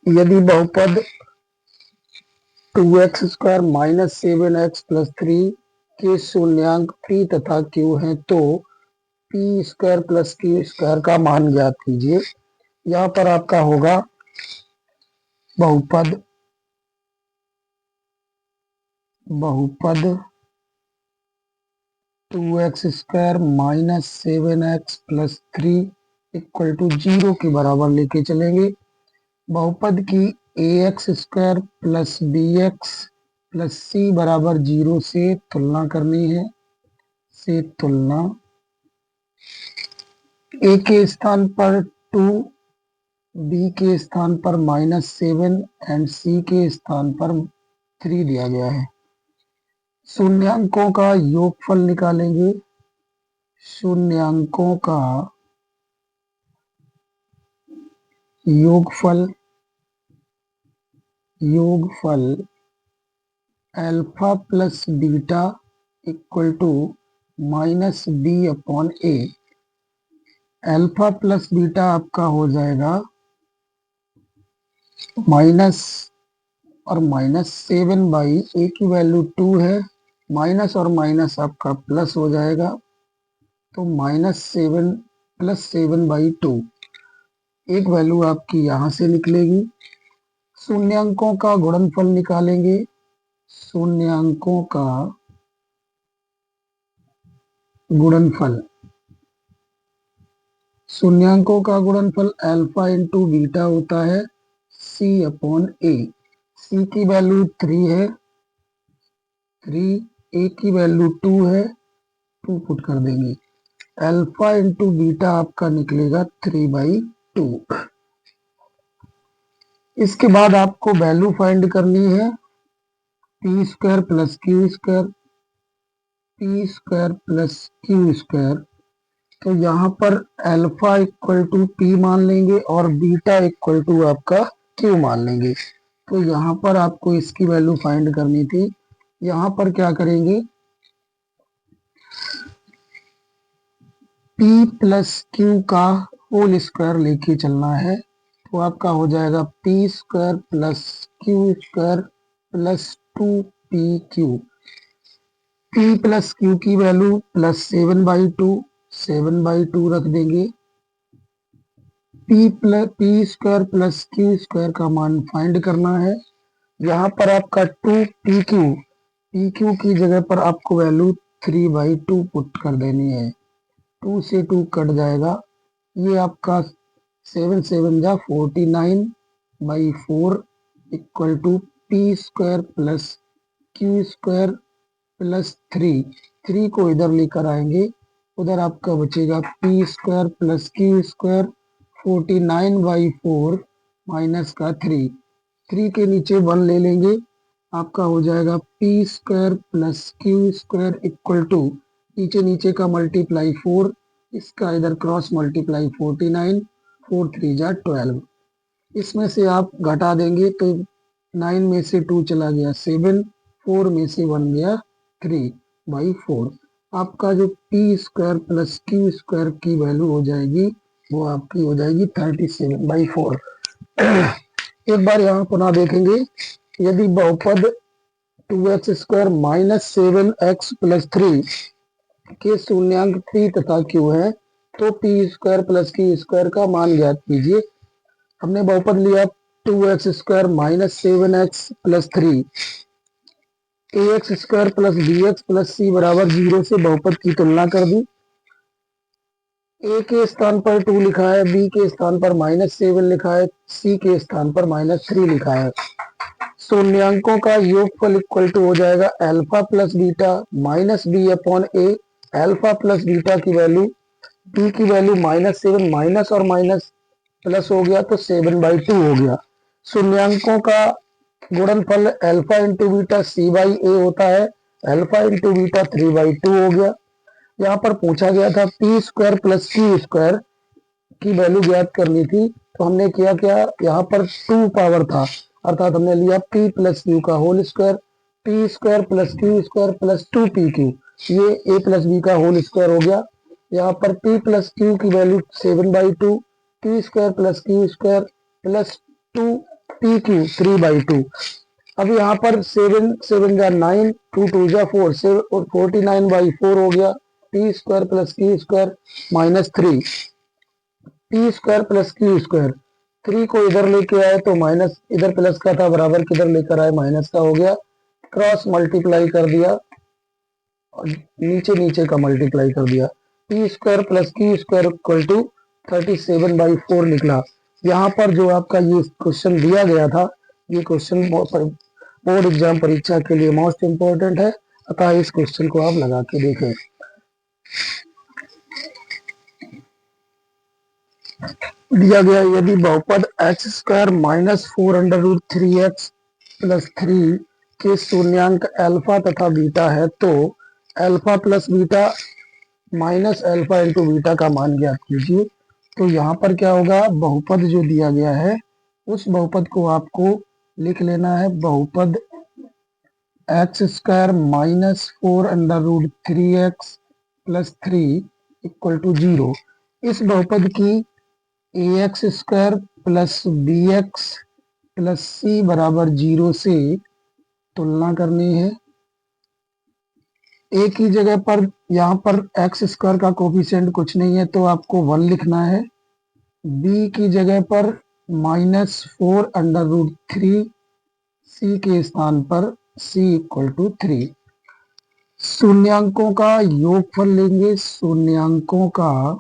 यदि बहुपद 2x² minus 7x+3 के शून्यांक p तथा q हैं तो p² प्लस q² का मान ज्ञात कीजिए। यहाँ पर आपका होगा बहुपद 2x² minus 7x+3 equal to 0 के बराबर लेके चलेंगे। बहुपद की ax² plus bx plus c बराबर 0 से तुलना करनी है। a के स्थान पर 2, b के स्थान पर -7 एंड c के स्थान पर 3 दिया गया है। शून्यांकों का योगफल निकालेंगे। शून्यांकों का योगफल alpha plus beta equal to -b/a। Alpha plus beta आपका हो जाएगा माइनस और -7/a की वैल्यू 2 है, माइनस और माइनस आपका प्लस हो जाएगा तो -7 प्लस 7/2 एक वैल्यू आपकी यहां से निकलेगी। शून्यांकों का गुणनफल निकालेंगे। शून्यांकों का गुणनफल अल्फा इंटू बीटा होता है c/a। c की वैल्यू 3 है, 3, a की वैल्यू 2 है, 2 पुट कर देंगे। अल्फा इंटू बीटा आपका निकलेगा 3/2। इसके बाद आपको वैल्यू फाइंड करनी है p² plus q², p² plus q²। तो यहाँ पर अल्फा इक्वल टू p मान लेंगे और बीटा इक्वल टू आपका q मान लेंगे। तो यहाँ पर आपको इसकी वैल्यू फाइंड करनी थी। यहाँ पर क्या करेंगे, p प्लस q का होल स्क्वायर लेके चलना है। तो आपका हो जाएगा p² plus q² plus 2pq। p plus q की वैल्यू प्लस 7/2 रख देंगे। p² प्लस q² का मान फाइंड करना है। यहाँ पर आपका 2pq की जगह पर आपको वैल्यू 3/2 पुट कर देनी है। 2 से 2 कट जाएगा, ये आपका 7×7 = 49/4 equal to p² plus q² plus 3 को इधर लेकर आएंगे, उधर आपका बचेगा p² प्लस q²। 49/4 माइनस का 3 के नीचे 1 ले लेंगे, आपका हो जाएगा p² plus q² equal to नीचे का मल्टीप्लाई 4, इसका इधर क्रॉस मल्टीप्लाई 49, 4 3 = 12। इसमें से आप घटा देंगे तो 9 में से 2 चला गया 7, 4 में से 1 गया 3/4। आपका जो p² प्लस q² की वैल्यू हो जाएगी वो आपकी हो जाएगी 37/4। एक बार यहाँ पुनः देखेंगे, यदि बहुपद 2x² माइनस 7x+3 के शून्यांक p तथा q है तो p² प्लस q² का मान ज्ञात कीजिए। हमने बहुपद लिया 2x² minus 7x+3, ax² plus bx plus c बराबर 0 से बहुपद की तुलना कर दी। a के स्थान पर 2 लिखा है, b के स्थान पर -7 लिखा है, c के स्थान पर -3 लिखा है। शून्यांकों का योगफल इक्वल टू हो जाएगा alpha plus beta minus b/a। Alpha plus beta की वैल्यू, b की वैल्यू -7, माइनस और माइनस प्लस हो गया तो 7/2 हो गया। शून्यांकों का गुणनफल अल्फा इंटू बीटा c/a होता है, अल्फा इंटू बीटा 3/2 हो गया। यहाँ पर पूछा गया था p² प्लस q² की वैल्यू ज्ञात करनी थी, तो हमने किया क्या, यहाँ पर 2 पावर था, अर्थात हमने लिया p प्लस q का whole square, p² plus q² plus 2pq, ये a प्लस b का होल स्क्वायर हो गया। यहाँ पर p प्लस q की value 7/2, p² plus q² plus 2 P Q 3/2। अब यहाँ पर 7 7 जा 9, 2 2 जा 4, 49/4 हो गया। T square plus Q square minus 3, T square plus Q square, 3 को इधर लेके आए तो माइनस, इधर प्लस का था, बराबर किधर लेकर आए माइनस का हो गया। क्रॉस मल्टीप्लाई कर दिया और नीचे नीचे का मल्टीप्लाई कर दिया। T square plus Q square equal to 37/4 निकला। यहाँ पर जो आपका ये क्वेश्चन दिया गया था, ये क्वेश्चन बोर्ड एग्जाम परीक्षा के लिए मोस्ट इंपोर्टेंट है, अतः इस क्वेश्चन को आप लगा के देखें। दिया गया यदि बहुपद X square minus 4√3x plus 3 के शून्यांक अल्फा तथा बीटा है तो alpha plus beta minus alpha into beta का मान ज्ञात कीजिए। तो यहाँ पर क्या होगा, बहुपद जो दिया गया है उस बहुपद को आपको लिख लेना है। बहुपद X square minus 4√3x plus 3 equal to 0। इस बहुपद की ax square plus bx plus c बराबर 0 से तुलना करनी है। a की जगह पर यहाँ पर एक्स स्क्वायर का कोफिशिएंट कुछ नहीं है तो आपको 1 लिखना है। b की जगह पर -4√3, c के स्थान पर c इक्वल टू 3। शून्यांकों का योगफल लेंगे। शून्यांकों का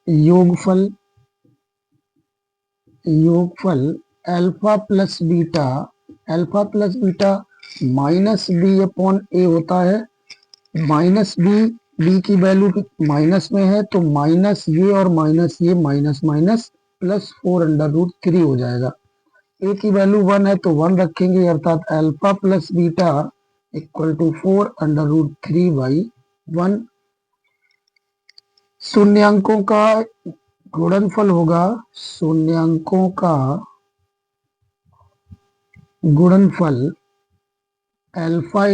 योगफल alpha plus beta minus B upon A होता है। माइनस बी की वैल्यू माइनस में है तो माइनस ये और माइनस ये माइनस माइनस प्लस 4√3 हो जाएगा। ए की वैल्यू 1 है तो 1 रखेंगे, अर्थात alpha plus beta equal to 4√3/1। शून्यांकों का गुणनफल होगा, शून्यांकों का गुणनफल alpha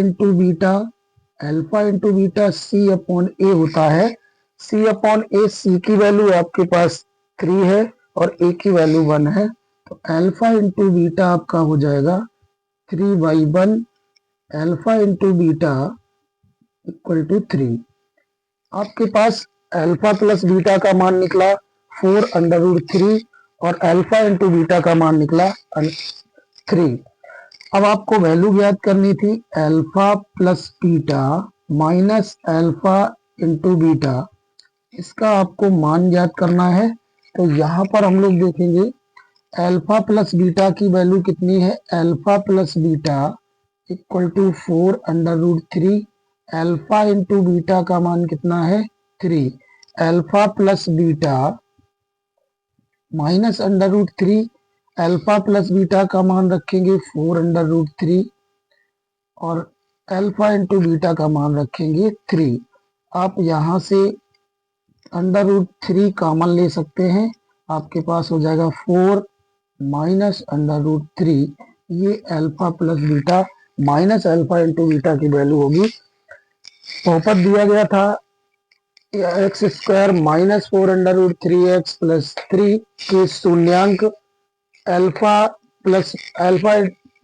into beta C upon A होता है। सी अपॉन ए, सी की वैल्यू आपके पास 3 है और ए की वैल्यू 1 है तो अल्फा इंटू बीटा आपका हो जाएगा 3/1। Alpha into beta equal to 3। आपके पास अल्फा प्लस बीटा का मान निकला 4√3 और अल्फा इंटू बीटा का मान निकला 3। अब आपको वैल्यू ज्ञात करनी थी alpha plus beta minus alpha into beta, इसका आपको मान ज्ञात करना है। तो यहाँ पर हम लोग देखेंगे अल्फा प्लस बीटा की वैल्यू कितनी है। Alpha plus beta equal to 4√3, alpha into beta का मान कितना है 3। Alpha plus beta minus √3, alpha plus beta का मान रखेंगे 4√3 और अल्फा इंटू बीटा का मान रखेंगे 3। आप यहाँ से √3 कॉमन ले सकते हैं, आपके पास हो जाएगा 4 माइनस √3। ये alpha plus beta minus alpha into beta की वैल्यू होगी। बहुपद दिया गया था x square minus 4√3x plus 3 के शून्यांक अल्फा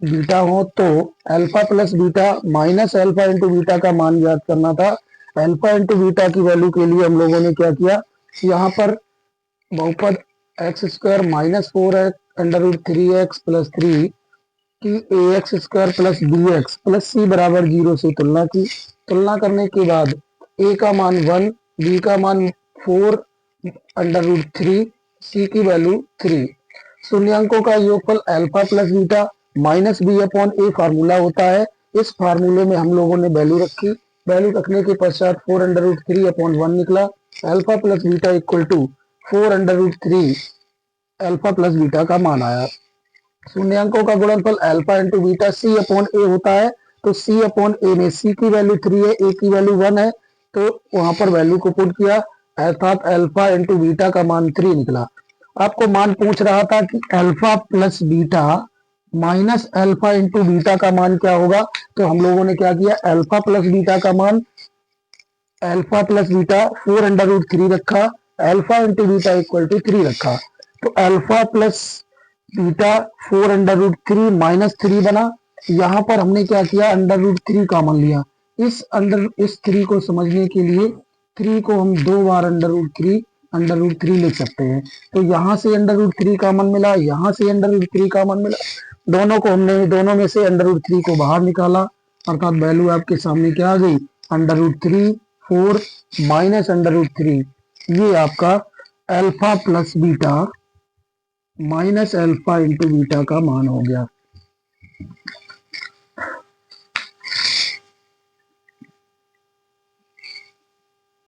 बीटा हो तो alpha plus beta minus alpha into beta का मान ज्ञात करना था। अल्फा इंटू बीटा की वैल्यू के लिए हम लोगों ने क्या किया, यहाँ पर बहुपद X square minus 4√3x plus 3 की ax square plus bx plus c बराबर 0 से तुलना की। तुलना करने के बाद a का मान 1, b का मान 4√3, c की वैल्यू 3। शून्यांकों का योगफल alpha plus beta minus B upon A formula होता है। इस फार्मूले में हम लोगों ने वैल्यू रखी। वैल्यू रखने के पश्चात 4√3/1 निकला। Alpha plus beta equal to 4√3 alpha plus beta का मान आया। शून्यांकों का गुणनफल alpha into beta C upon A होता है तो सी अपॉन ए में सी की वैल्यू 3 है, ए की वैल्यू 1 है तो वहां पर वैल्यू को पुट किया, अर्थात अल्फा इंटू बीटा का मान 3 निकला। आपको मान पूछ रहा था कि alpha plus beta minus alpha into beta का मान क्या होगा, तो हम लोगों ने क्या किया, अल्फा प्लस बीटा का मान अल्फा प्लस बीटा 4√3 रखा, alpha into beta equal to 3 रखा। तो अल्फा प्लस बीटा 4√3 माइनस 3 बना। यहाँ पर हमने क्या किया, √3 कॉमन लिया। इस 3 को समझने के लिए 3 को हम 2 बार √3 लिख सकते हैं। तो यहाँ से √3 कॉमन मिला, यहाँ से √3 कॉमन मिला, दोनों में से √3 को बाहर निकाला, अर्थात वैल्यू आपके सामने क्या आ गई, √3 4 माइनस √3। ये आपका alpha plus beta minus alpha into beta का मान हो गया।